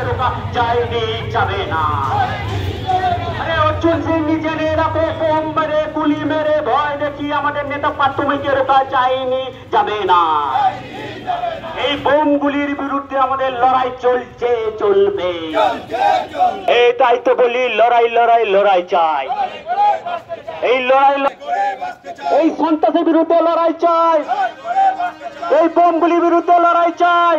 Roca যায়নি, যাবে না। আরে অর্জুন সিং জেনে রাখো, বোম মেরে গুলি মেরে ভয় দেখি আমাদের নেতা প্রাথমিকে রোকা যায়নি, যাবে না। এই বোমগুলির বিরুদ্ধে আমাদের লড়াই চলছে, চলবে। এটাই তো বলি, লড়াই লড়াই লড়াই চাই। এই লড়াই, এই সন্ত্রাসের বিরুদ্ধে লড়াই চাই, এই বোমগুলির বিরুদ্ধে লড়াই চাই,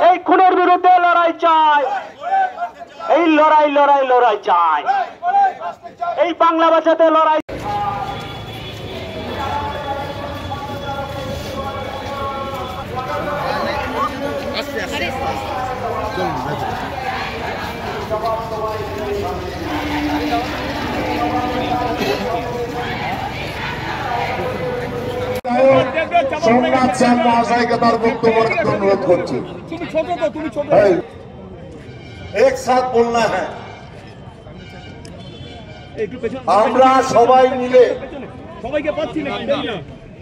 এই খুনের বিরুদ্ধে লড়াই চাই, এই লড়াই লড়াই লড়াই চাই, এই বাংলা ভাষাতে লড়াই। सोमनाथ श्याम महाशय के तार वक्तव्य अनुरोध करছি। एक साथ बोलना है। আমরা সবাই মিলে,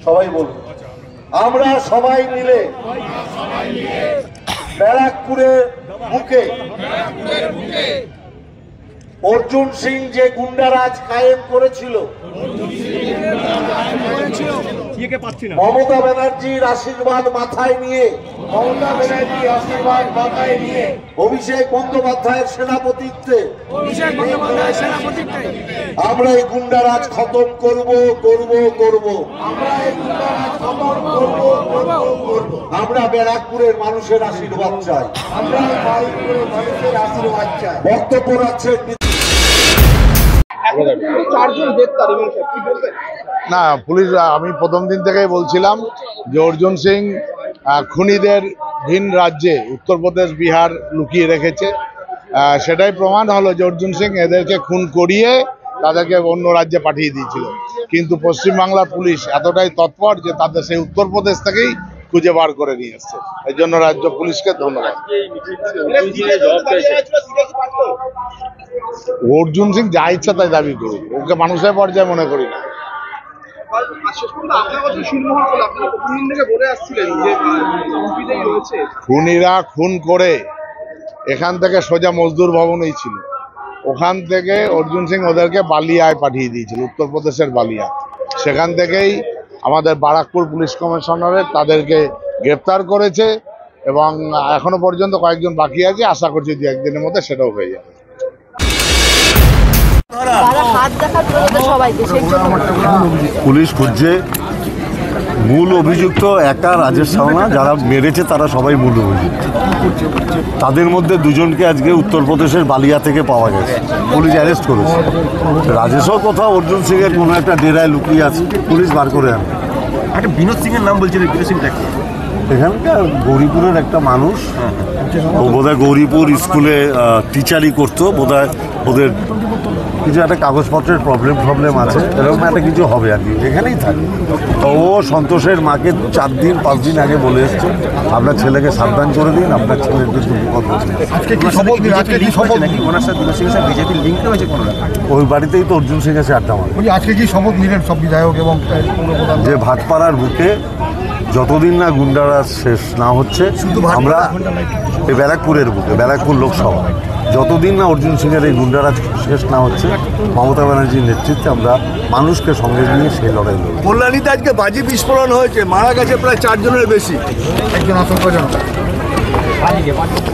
সবাই বলুন, আমরা সবাই মিলে ব্যারাকপুরের বুকে অর্জুন সিং যে গুন্ডারাজ কায়েম করেছিল, মমতা ব্যানার্জির আশীর্বাদ মাথায় নিয়ে, অভিষেক বন্দ্যোপাধ্যায়ের সেনাপতিত্বে আমরা এই গুন্ডারাজ খতম করব, করব, করব। আমরা ব্যারাকপুরের মানুষের আশীর্বাদ চাই, বক্তব্য রাখছেন না পুলিশ। আমি প্রথম দিন থেকেই বলছিলাম যে অর্জুন সিং খুনিদের ভিন রাজ্যে উত্তরপ্রদেশ বিহার লুকিয়ে রেখেছে। সেটাই প্রমাণ হলো যে অর্জুন সিং এদেরকে খুন করিয়ে তাদেরকে অন্য রাজ্যে পাঠিয়ে দিয়েছিল। কিন্তু পশ্চিমবাংলার পুলিশ এতটাই তৎপর যে তাদের সেই উত্তরপ্রদেশ থেকেই খুঁজে বার করে নিয়ে এসছে। এই জন্য রাজ্য পুলিশকে ধন্যবাদ। অর্জুন সিং যা ইচ্ছা তাই দাবি করুক, ওকে মানুষের পর্যায়ে মনে করি না। খুনিরা খুন করে এখান থেকে সোজা মজদুর ভবনেই ছিল, ওখান থেকে অর্জুন সিং ওদেরকে বালিয়ায় পাঠিয়ে দিয়েছিল, উত্তরপ্রদেশের বালিয়া। সেখান থেকেই আমাদের বারাকপুর পুলিশ কমিশনারেট তাদেরকে গ্রেপ্তার করেছে এবং এখনো পর্যন্ত কয়েকজন বাকি আছে। আশা করছি দু একদিনের মধ্যে সেটাও হয়ে যাবে। পুলিশ খুঁজছে মূল অভিযুক্ত একা রাজেশ সাওনা, যারা মেরেছে তারা সবাই মূল অভিযুক্ত। তাদের মধ্যে দুজনকে আজকে উত্তরপ্রদেশের বালিয়া থেকে পাওয়া গেছে, পুলিশ অ্যারেস্ট করেছে। রাজেশও কোথাও অর্জুন সিং এর কোনো একটা ডেরায় লুকিয়ে আছে, পুলিশ বার করে আনে। একটা বিনোদ সিং এর নাম বলছিল, বিনোদ সিং এখানকার গৌরীপুরের একটা মানুষ, ও বোধহয় গৌরীপুর স্কুলে টিচারই করতো বোধহয়। ওদের কিছু একটা কাগজপত্রের প্রবলেম আছে, এরকম একটা কিছু হবে আর কি, এখানেই থাকে। তো ও সন্তোষের মাকে 4 দিন 5 দিন আগে বলে এসছে, আপনার ছেলেকে সাবধান করে দিন, আপনার ছেলের কিন্তু বিপদ হচ্ছে। ওই বাড়িতেই তো অর্জুন সিং এসে আড্ডা মারে। আজকে কি শপথ নিলেন সব বিধায়ক এবং যে ভাটপাড়ার বুকে যতদিন না গুন্ডারাজ শেষ না হচ্ছে, আমরা এই ব্যারাকপুরের বুকে, ব্যারাকপুর লোকসভা, যতদিন না অর্জুন সিংয়ের এই গুন্ডারাজ শেষ না হচ্ছে, মমতা ব্যানার্জির নেতৃত্বে আমরা মানুষকে সঙ্গে নিয়ে সেই লড়াই লড়ব। কল্যাণীতে আজকে বাজি বিস্ফোরণ হয়েছে, মারা গেছে প্রায় 4 জনের বেশি, একজন আশঙ্কাজনক।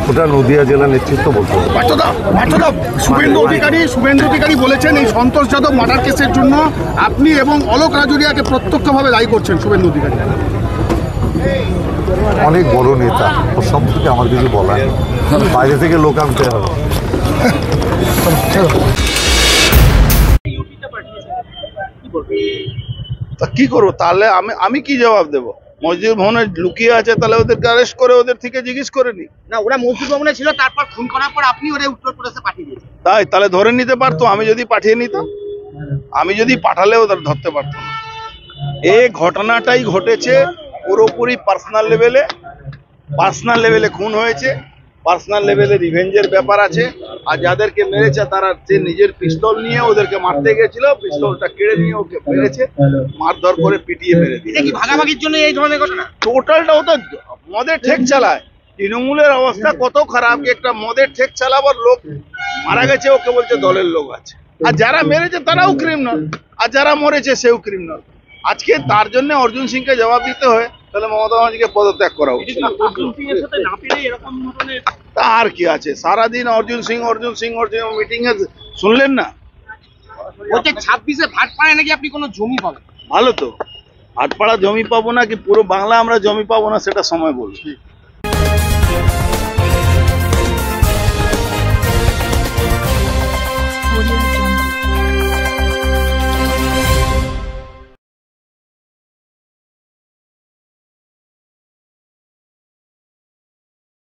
ওটা নদিয়া জেলা নেতৃত্ব বলতে হবে। শুভেন্দু অধিকারী বলেছেন এই সন্তোষ যাদব মার্ডার কেসের জন্য আপনি এবং অলোক রাজুরিয়াকে প্রত্যক্ষভাবে দায়ী করছেন। শুভেন্দু অধিকারী অনেক বড় নেতা, ওর সম্পর্কে আমার কিছু বলার, বাইরে থেকে লোক আনতে হবে। তা কি করবো তাহলে? আমি কি জবাব দেবো? মসজিদ ভবনে লুকিয়ে আছে, তাহলে ওদেরকে অ্যারেস্ট করে ওদের থেকে জিজ্ঞেস করে নি। না, ওরা মসজিদ ভবনে ছিল, তারপর খুন করার পর আপনি ওরা উত্তরপ্রদেশে পাঠিয়ে দিয়েছেন। তাই তাহলে ধরে নিতে পারতো, আমি যদি পাঠিয়ে নিতাম, আমি যদি পাঠালেও ওদের ধরতে পারতো না। এই ঘটনাটাই ঘটেছে পুরোপুরি পার্সোনাল লেভেলে খুন হয়েছে, পার্সোনাল লেভেলে রিভেঞ্জের ব্যাপার আছে। আর যাদেরকে মেরেছে তারা যে নিজের পিস্তল নিয়ে ওদেরকে মারতে গেছিল, পিস্তলটা কেড়ে নিয়ে ওকে মেরেছে, মারধর করে পিটিয়ে মেরে দিয়েছে। এটা কি ভাগাভাগির জন্য এই ধরনের ঘটনা? টোটালটা ও তো মদের ঠেক চালায়, তৃণমূলের অবস্থা কত খারাপ, একটা মদের ঠেক চালাবার লোক মারা গেছে, ওকে বলছে দলের লোক আছে, আর যারা মেরেছে তারাও ক্রিমিনাল, আর যারা মরেছে সেও ক্রিমিনাল। আজকে তার জন্য অর্জুন সিংকে জবাব দিতে হয়, তাহলে মমতা ব্যানার্জিকে পদত্যাগ করা উচিত। তা আর কি আছে, সারাদিন অর্জুন সিং মিটিং এ শুনলেন না? বলছে 26-এ ভাটপাড়ায় নাকি আপনি কোনো জমি পাবেন। ভালো তো, ভাটপাড়া জমি পাবো না কি পুরো বাংলা আমরা জমি পাবো না সেটা সময় বলবে।